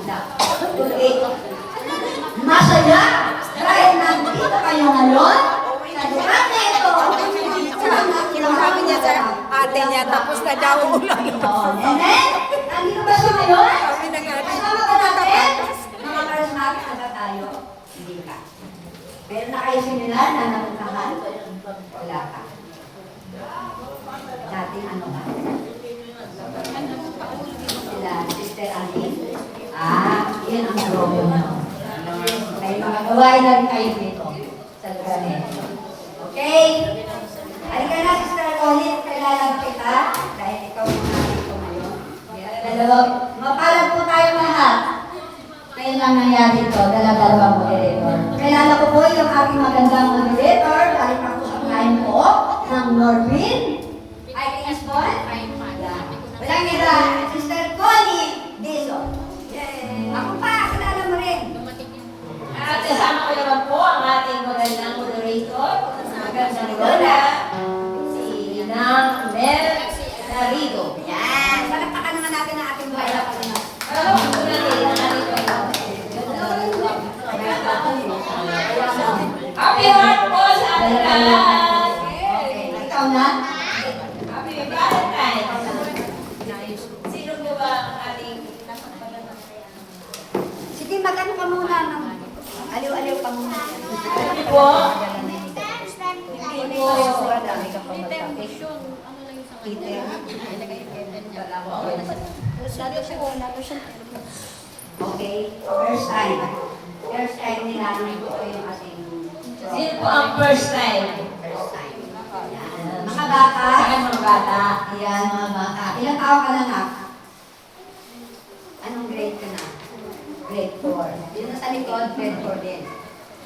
Tuloy. Masaya! Dahil nandito kayo ngayon sa lugar na ito. Sabi niya sa ate niya, tapos na daw ulan. Nene, nandito ba siya ngayon? Sabi ng ate. Kasama ba natin? Mga charismatic na ba tayo? Hindi ka. Pero na kayo similar na napuntahan? Wala ka. Dating ano ka? Sila, Sister Annie? Yun ang program mo. Kaya makagawain na rin kayo dito sa lugar nito. Okay? Halika na, Sister Connie, kailangan kita dahil ikaw muna dito ngayon. Mapalad po tayo lahat. Ngayon lang nangyari ito, dala-dalawang moderator. Kailangan ko po yung aking magandang moderator, dahil ako sa client po ng Norvin. Ay, Kings Paul? Walang nila, Sister Connie Dizon. Ako pa, kilala mo rin. At kasama ko naman po ang ating magandang moderator, magandang lola, si Inang Mel Narido. Yan. Palakpakan naman natin ang ating buhay na kanina. Happy heart po sa ating lahat. Okay, ikaw na. Happy Valentine. Sino ko ba ang ating sige, mag-ano ka muna ng aliw-aliw ka muna. Hindi po. Hindi po. Dami ka pa magkapit. Okay, first time. First time nila po yung ating... Sino po ang first time? First time. Yan. Mga bata. Saan mga bata? Yan, mga bata. Ilang taon ka na na? Anong grade ka na? Grade 4. Yun na sa likod, grade 4 din.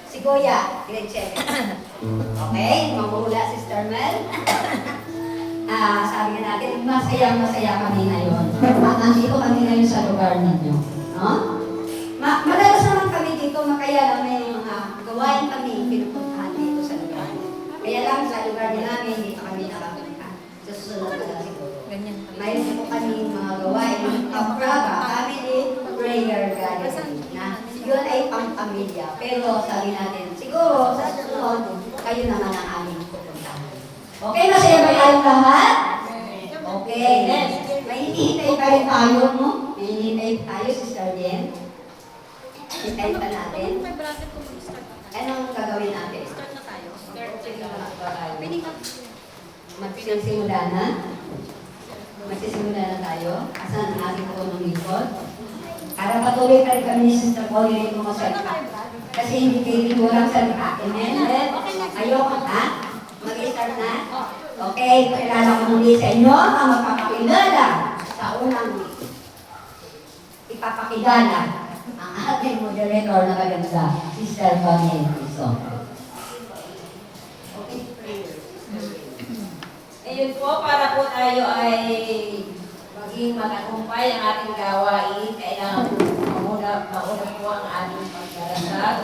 Si Kuya, grade 7. Okay, mamuhula, Sister Mel. Sabi nga natin, masaya kami ngayon. At nandito kami ngayon sa lugar ninyo. No? Madalas naman kami dito, kaya lang may mga gawain kami pinupuntahan dito sa lugar. Kaya lang sa lugar din namin, dito kami nakapunta. Sa susunod na lang siguro. Mayroon po kami mga gawain, kapraga, family prayer gathering na yun ay pang-pamilya. Pero sabi natin, siguro sa susunod, kayo naman ang aming pupuntahan. Okay, masaya ba tayong lahat? Okay. May hinihintay pa rin tayo, no? May hinihintay tayo, Sister Jen. Hintayin pa natin. Anong gagawin natin? Magsisimula na? Magsisimula na tayo? Asan ang ating tulong likod? Para patuloy pa rin kami ni Sister Connie rin mga salita. Kasi hindi kayo walang salita. Amen? Ayoko, ha? Mag-start na? Okay, kailangan ko muli sa inyo ang magpapakilala sa unang ipapakilala ang ating moderator na maganda, Sister Connie Dizon. Okay, prayer. Ngayon po, para po tayo ay maging mag-akumpay ang ating gawain, kailangan mauna po ang ating pagdarasal.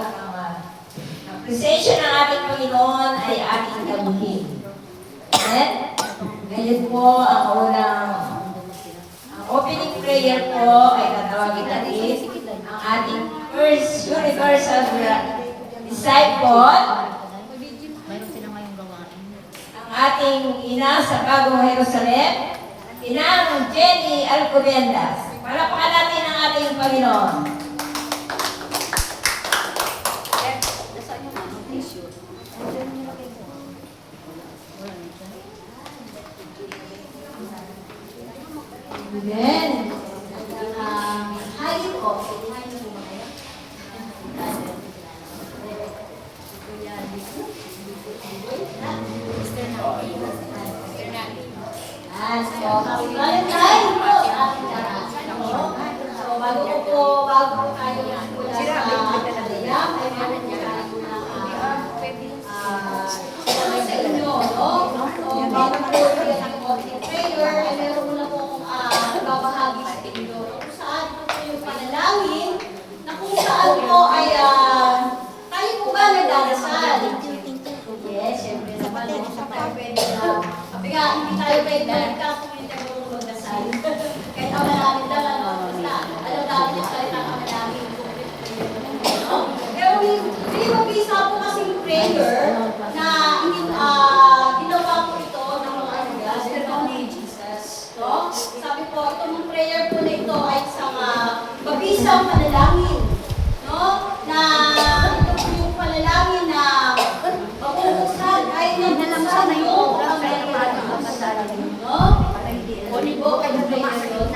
Ang presensya ng ating Panginoon ay ating gamuhin. Ngayon po, ang opening prayer po ay tatawagin natin ang ating first universal disciple, ang ating ina sa Bagong Jerusalem, Inang Jenny Alcobendas. Palakpakan natin ang ating Panginoon. Amen. Hayo po. Bago tayo babahagi sa inyo kung saan po yung panalangin na kung saan po ay tayo po ba nagdarasal? Yes, syempre naman tayo pwede na hindi tayo pwede na nagkakulit ang magdasal. yung prayer po na ito ay isang mabisang panalangin. No? Na ito po yung panalangin na mabubuksan ay nabuksan yung kapangyarihan. No? Kunin po kayo prayer yun.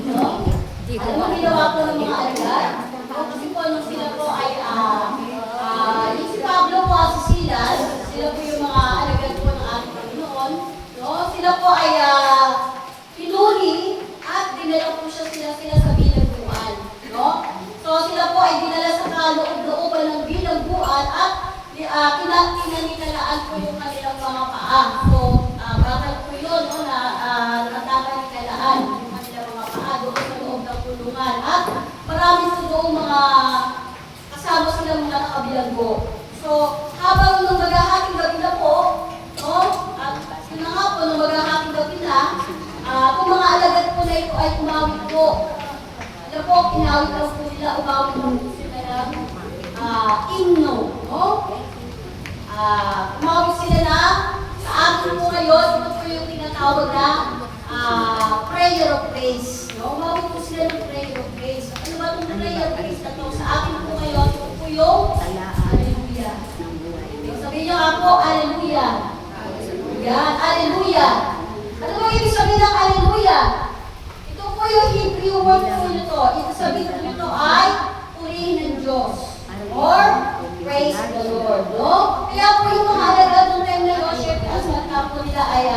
No? Alam mo, ginawa po ng mga alagad. No? Kasi po nung sila po ay yung si Pablo po at si Silas, sila po yung mga alagad po ng ating Panginoon. No? Sila po ay pinuli at dinala po sila sa bilangguan. No? So sila po ay dinala sa kaloob-looban ng bilangguan at kinanikalaan po yung kanilang mga paa. So bakal po yun, no, na natatanikalaan yung kanilang mga paa doon sa loob ng kulungan. At marami po doon mga kasama silang mga nakabilanggo. So habang nung maghahating gabi na po, no, at yun na nga po, nung maghahating gabi na, kung mga alagad po na ito ay umawit po. Alam po, inawit lang po nila, umawit lang po sila ng himno. No? Umawit sila na, sa atin po ngayon, ito po yung tinatawag na prayer of praise. No? Umawit po sila ng prayer of praise. Ano ba itong prayer of praise na ito? Sa atin po ngayon, ito po yung Hallelujah. Sabihin niyo nga po, Hallelujah. Yan, Hallelujah. Ano ba ibig sabihin ng Hallelujah? Ito po yung Hebrew word po nito. Ito sabihin po nito ay purihin ng Diyos. Or praise the Lord. No? Kaya po yung mga alagad ng time na yun, syempre ang salita po nila ay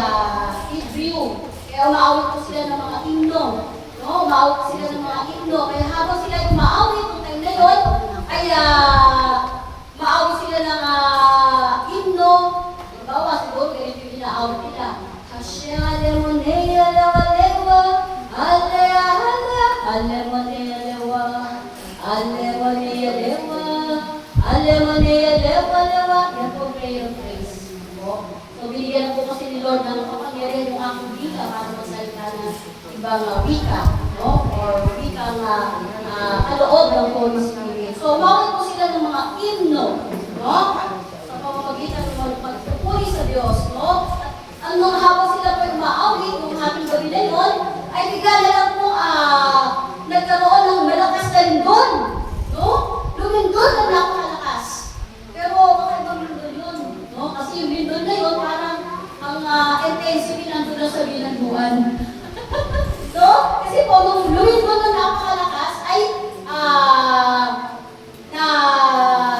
Hebrew. Kaya umaawit po sila ng mga himno. No? Umaawit po sila ng mga himno. Kaya habang sila ay umaawit ng time na yun, ay maawit sila ng himno. Bawa siguro, ganito yung inaawit nila. Hashem alemonea lewa, alea hala, alemonea lewa, alemonea lewa, alemonea lewa. Yan po prayer of praise. So, binigyan po kasi ni Lord ng kapangyarihan yung aking wika para magsalita ng ibang wika, no? Or wika kaloob ng Holy Spirit. So, umawit po sila ng mga himno, no? Sa pamamagitan ng pagpupuri sa Diyos, no? At nung habang sila po umaawit, nung ating gabi na yun, ay bigla na lang po nagkaroon ng malakas na lindol, no? Lumindol na napakalakas. Pero kakaibang lindol yun, no? Kasi yung lindol na yun, parang ang intensity nandun na sa bilangguan. No? Kasi po, nung lumindol na napakalakas, ay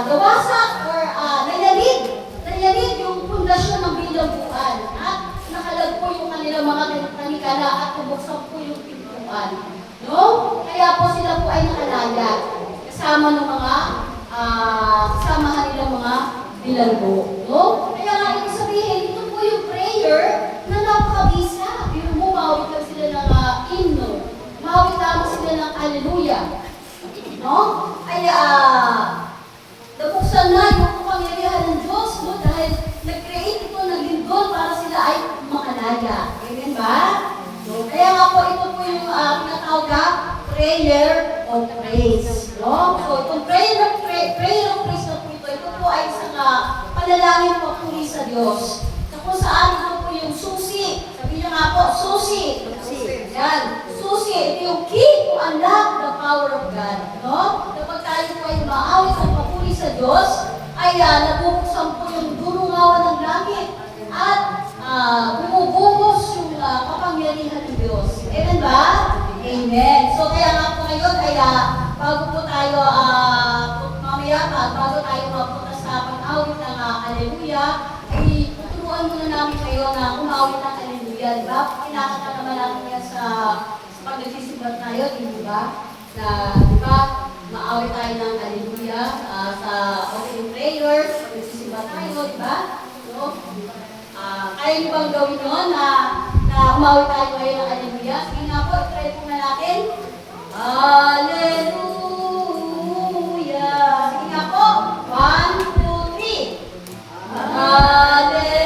nawasak or nanyanig yung pundasyon ng bilangguan at nakalag po yung kanilang mga tanikala at nabuksan po yung pintuan. No? Kaya po sila po ay nakalaya kasama ng mga kasamahan nilang mga bilanggo. No? Kaya nga ibig sabihin, ito po yung prayer na napakabisa. Yung mawawit lang sila ng himno. Mawawit lamang sila ng Hallelujah. No? Kaya nabuksan na yung kapangyarihan ng Diyos, no? Dahil nag-create ito ng lindol para sila ay makalaya. Amen ba? So, kaya nga po ito po yung pinatawag na prayer of praise. No? So itong prayer of praise na po ito po ay isang panalangin papuri sa Diyos. Na kung saan ito po yung susi. Sabihin niyo nga po, susi. Yan. Susi. Ito yung key to unlock the power of God. No? Kapag tayo po ay maawit ang papuri sa Diyos, ay nabubuksan po yung durungawan ng langit at bumubuhos yung kapangyarihan ng Diyos. Amen ba? Amen. So kaya nga po ngayon ay bago po tayo mamaya bago tayo mapunta sa pag-awit ng Hallelujah, ay tuturuan muna namin kayo na umawit ng Hallelujah. Diba? Kinakanta naman natin yan sa pag nagsisimbat tayo, di ba? Na, di ba, maawit tayo ng Hallelujah sa opening prayers, pag nagsisimbat tayo, di ba? So, kaya niyo bang gawin yun na umawit tayo ngayon ng Hallelujah? Sige nga po, try po na natin. Hallelujah! Sige nga po. 1, 2, 3. Hallelujah!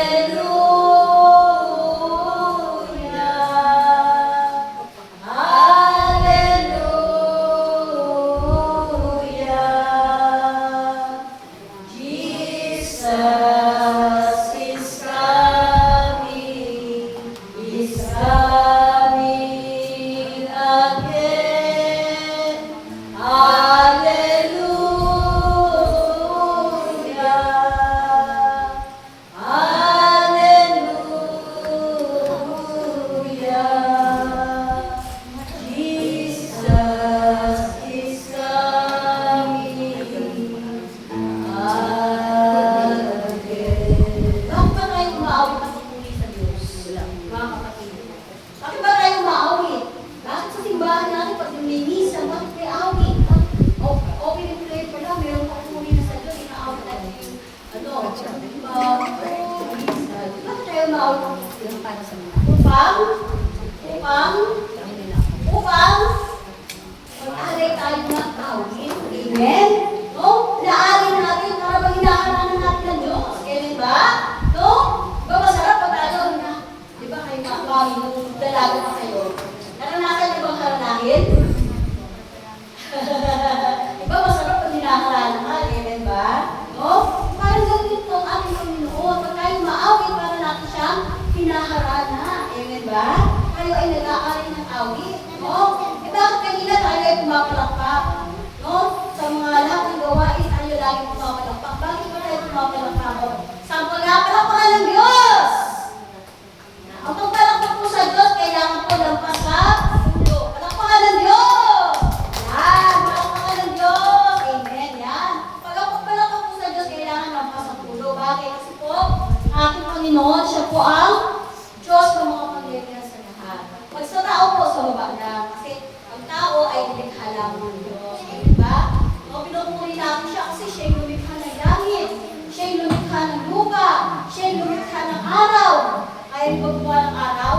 Upang mag-alay tayo ng awit. Amen? No? Inaalay natin para bang inaaralan natin ng Diyos. Amen ba? No? Ba masarap pag ano na, di ba kayo mami nung dalaga pa kayo? Naranasan niyo bang haranahin? Di ba masarap pag hinaharana ka? Amen ba? No? Parang gawin ito ang ating Panginoon. Pag tayo maawit, para natin siyang hinaharana. Amen ba? Kayo ay nag-aalay ng awit. No? E bakit kanina tayo ay pumapalakpak? No? Sa mga lahat ng gawain, tayo lagi pumapalakpak. Bakit ba tayo pumapalakpak? Sa pagpalakpakan ng Diyos! Ang pagpalakpak po sa Diyos, kailangan po lampas sa pulo. Palakpakan ng Diyos! Yan! Palakpakan ng Diyos! Amen! Yan! Palakpak po sa Diyos, kailangan lampas sa pulo. Bakit? Kasi po, ating Panginoon, siya po ang Diyos ng mga pangyayari sa lahat. Pag sa tao po, sa baba lang. Kasi ang tao ay nilikha lamang ng Diyos. Diba? No, pinupuri natin siya kasi siya yung lumikha ng langit. Siya yung lumikha ng lupa. Siya yung lumikha ng araw. Kaya yung gumawa ng araw?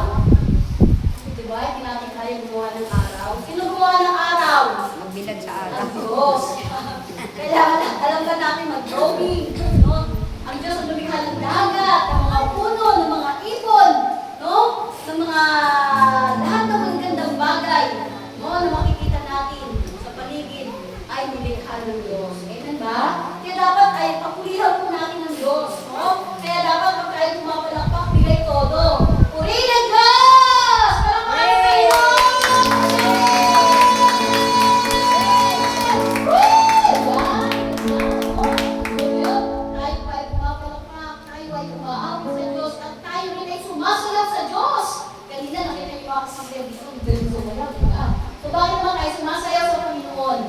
Diba? Hindi natin kaya gumawa ng araw. Sino gumawa ng araw? Magbilag sa araw. Ang Diyos. Kailangan alam ba natin mag-drawing? No? Ang Diyos ang lumikha ng dagat, ng mga puno, ng mga ibon, no? Ng mga lahat ng magagandang bagay, no? Na makikita natin sa paligid ay nilikha ng Diyos. Amen ba? Kaya dapat ay papulihan po natin ng Diyos, no? Kaya dapat pag tayo pumapalakpak, bigay todo. Purihin ang Diyos! Palakpakan kayo! So, bakit naman tayo sumasayaw sa Panginoon?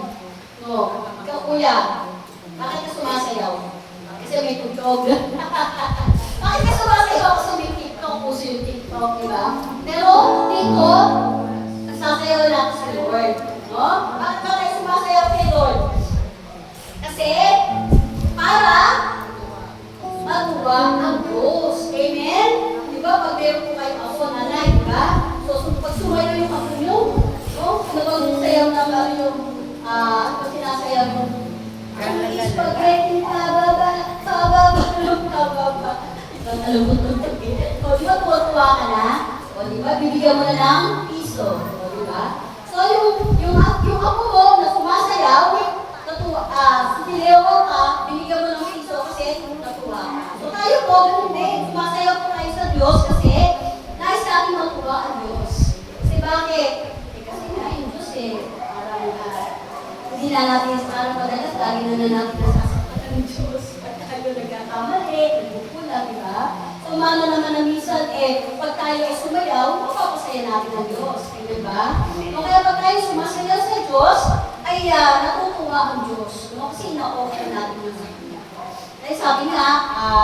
No, ikaw kuya, bakit ka sumasayaw? Kasi may tugtog. Bakit ka sumasayaw? Kasi may TikTok, puso yung TikTok, di ba? Pero dito, nagsasayaw natin sa Lord. No? Bakit ba tayo sumasayaw kay Lord? Kasi, para matuwa ang Diyos. Amen? Di ba? Pag meron po kayo ako, nanay, di ba? So, pag sumayaw yung ako nyo, no? Ano sayaw na ba yung, pag sinasayaw mo? Spaghetti, pababa, pababa, pababa. Ibang alam mo ito. O, di ba tuwa-tuwa ka na? O, di ba? Bibigyan mo na ng piso. O, di ba? So, yung ako mo na sumasayaw, natuwa, sisilewa ka, binigyan mo ng piso kasi natuwa ka. So, tayo po, ganun din. Sumasayaw po tayo sa Diyos kasi nais natin matuwa ang Diyos. Kasi bakit? Kasi nga yung Diyos parang hindi na natin parang madalas, lagi na natin nasasaktan ng Diyos. Pag tayo nagkakamali, nagpupula, di ba? So, mano naman na minsan, pag tayo ay sumayaw, mapapasaya natin ang Diyos. Di ba? O kaya pag tayo sumasayaw sa Diyos, ay natutuwa ang Diyos. No? Kasi ina-offer natin yung sa Kanya. Kaya sabi nga,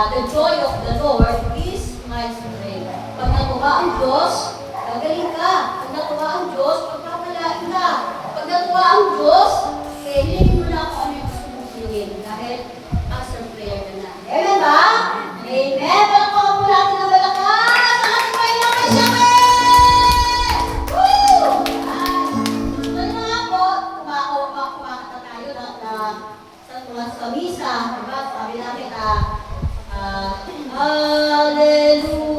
the joy of the Lord is my strength. Pag natuwa ang Diyos, gagaling ka. Pag natuwa ang Diyos, pagpapalain ka. Pag natuwa ang Diyos, hilingin mo na kung ano yung gusto mong hilingin. Dahil answer prayer ka na. Amen ba? Amen! Palakpakan po natin ang malakas! Ang ating Panginoon kay Siyempre! Woo! So yun na nga po, kumakata tayo sa misa. Diba? Sabi natin, Hallelujah!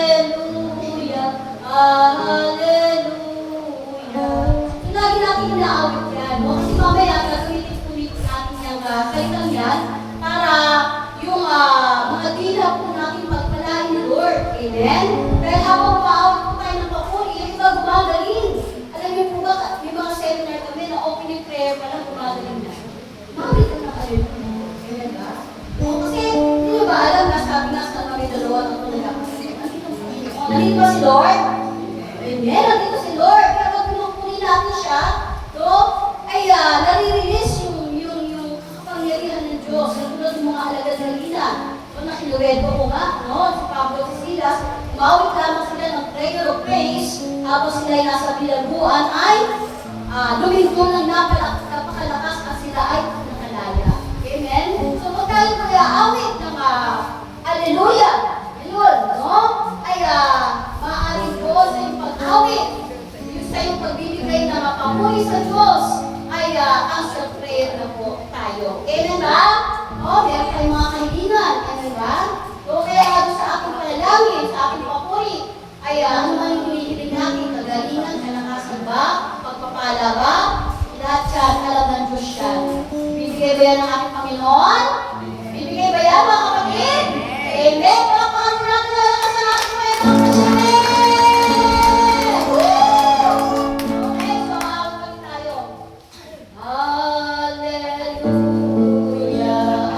Hallelujah! Hallelujah! Lagi natin inaawit yan. No? Kasi mamaya, gagawin-ulit natin yung salitang yan para yung mga dila po natin magpalain ng Lord. Amen? Dahil habang paawit po tayo ng papuri, yung iba Lord. Amen. Nandito si Lord. Kaya pag pinupunin natin siya, no, ay nare-release yung kapangyarihan ng Diyos. Nagulad yung mga alagad ng ina. So, nakinuwento ko nga, no, si Pablo at si Silas, umawit lamang sila ng prayer of praise, tapos sila ay nasa bilangguan ay lumindol ng napakalakas at sila ay nakalaya. Amen? So, pag tayo mag-aawit ng Hallelujah, ayun, no? Ay, maaaring po sa iyong pag-awit, yung sa iyong pagbibigay ng papuri sa Diyos, ay answer prayer na po tayo. Amen ba? O, meron tayong mga kahilingan. Amen ba? So, kaya sa aking panalangin, sa aking papuri, ay ano man yung hinihiling natin, kagalingan, kalakasan ba, pagpapala ba, lahat yan, alam ng Diyos yan. Bibigay ba yan ng ating Panginoon? Bibigay ba yan, mga kapatid? Amen! Palakpakan mo natin ang lakas ng ating Panginoon. Okay, so makakapag tayo. Hallelujah, hallelujah, hallelujah,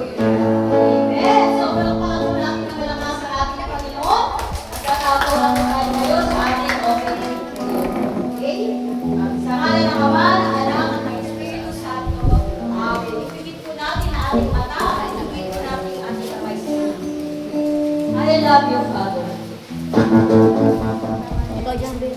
Amen. So, palakpakan po natin ng malakas sa ating Panginoon. Nagkatapo na po tayo ngayon sa ating opening prayer. Okay? Sa ngalan ng Ama, ng Anak, at ng Espiritu Santo. Amen. Ipigit po natin ang ating mata at ipigit po natin ang ating kamay sa Panginoon. I love you, Father. Ikaw dyan, baby.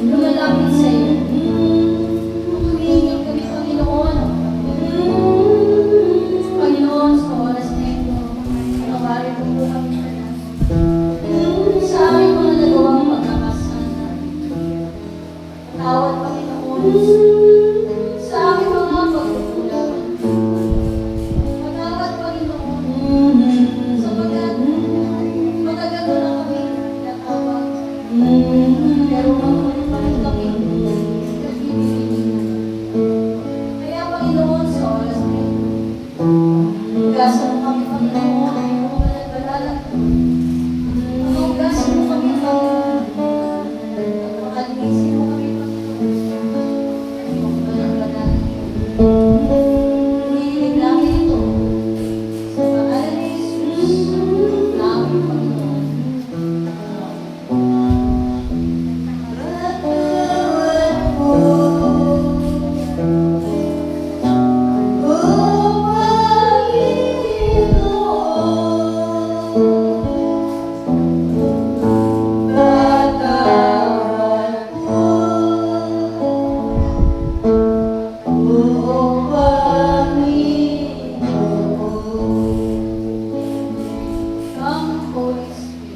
Lumalapit sa iyo. Humihingi kami, Panginoon. Panginoon, sa oras na ito, panawarin mo po kami sa aming mga nagawang pagkakasala. Tawad, Panginoon, sa aming mga pagkukulang. Patawad, Panginoon, sapagkat magagano na kami natawag. Pero magulit pa rin kami. Kaya, Panginoon, sa oras na ito, hugasan mo kami, Panginoon, ay mga nagbalala. Hugasan mo kami, Panginoon. At makalinisin mo kami, Panginoon. Ay mga nagbalala. Hinihiling namin ito. Sa pangalan ni Jesus, aming Panginoon. Come, Holy Spirit.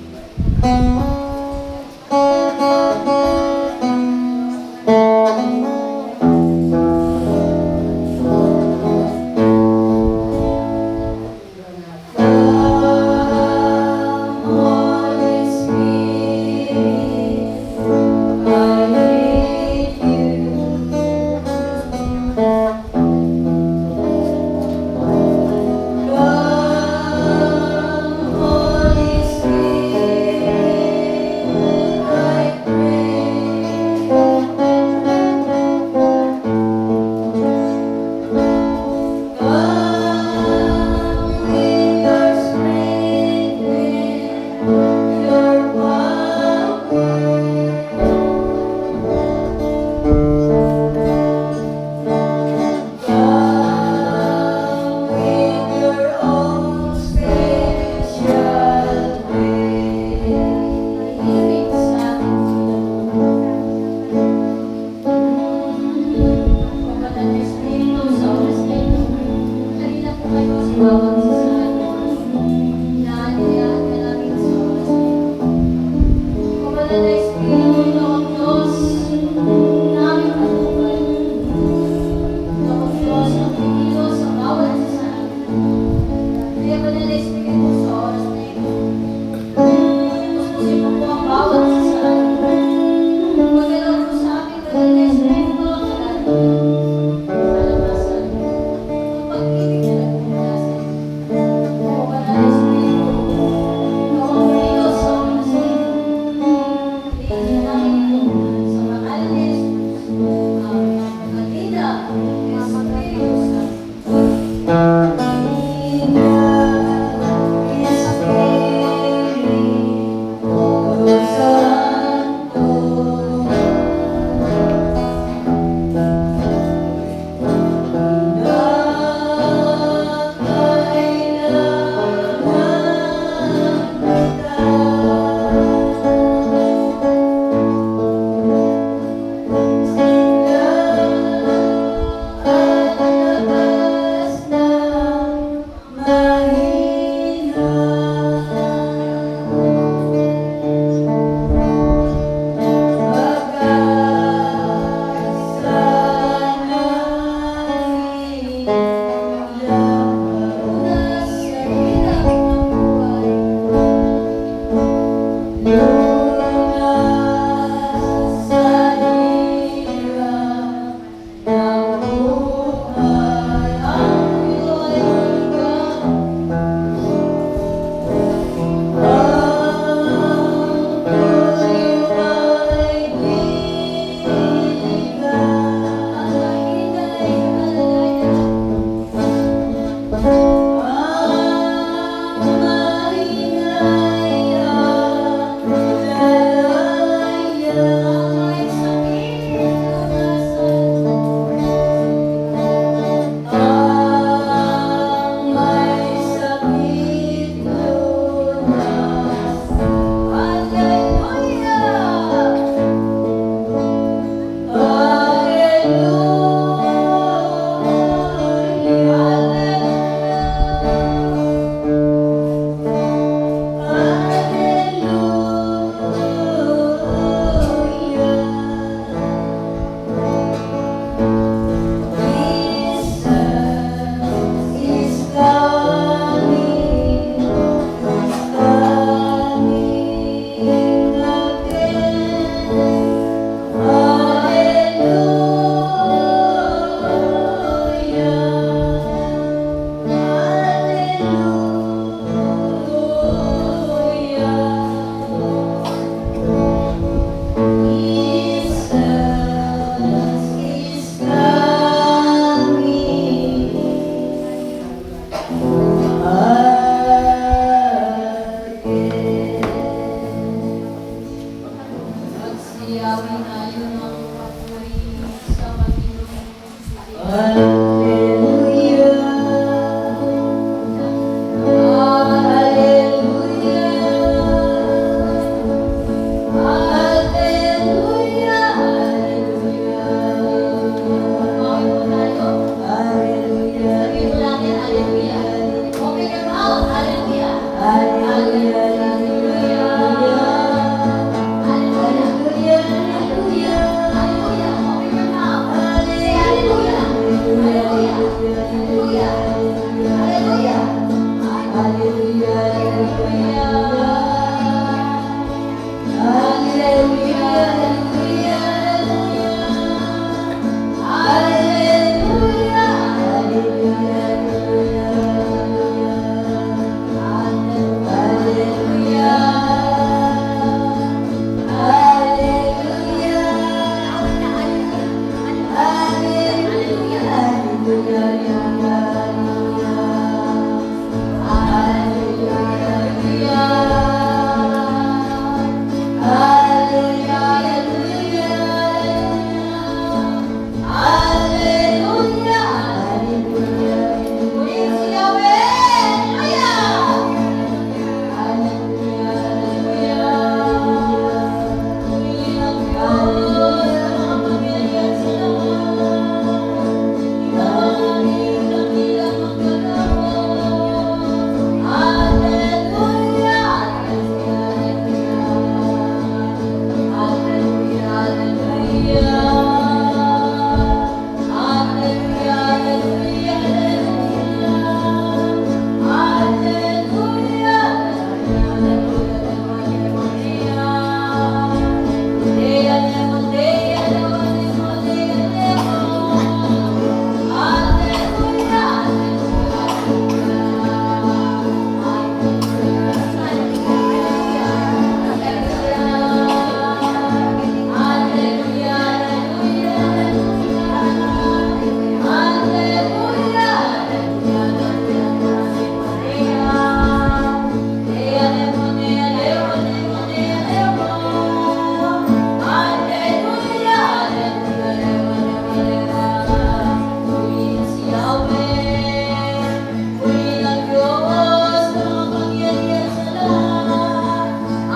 Hallelujah.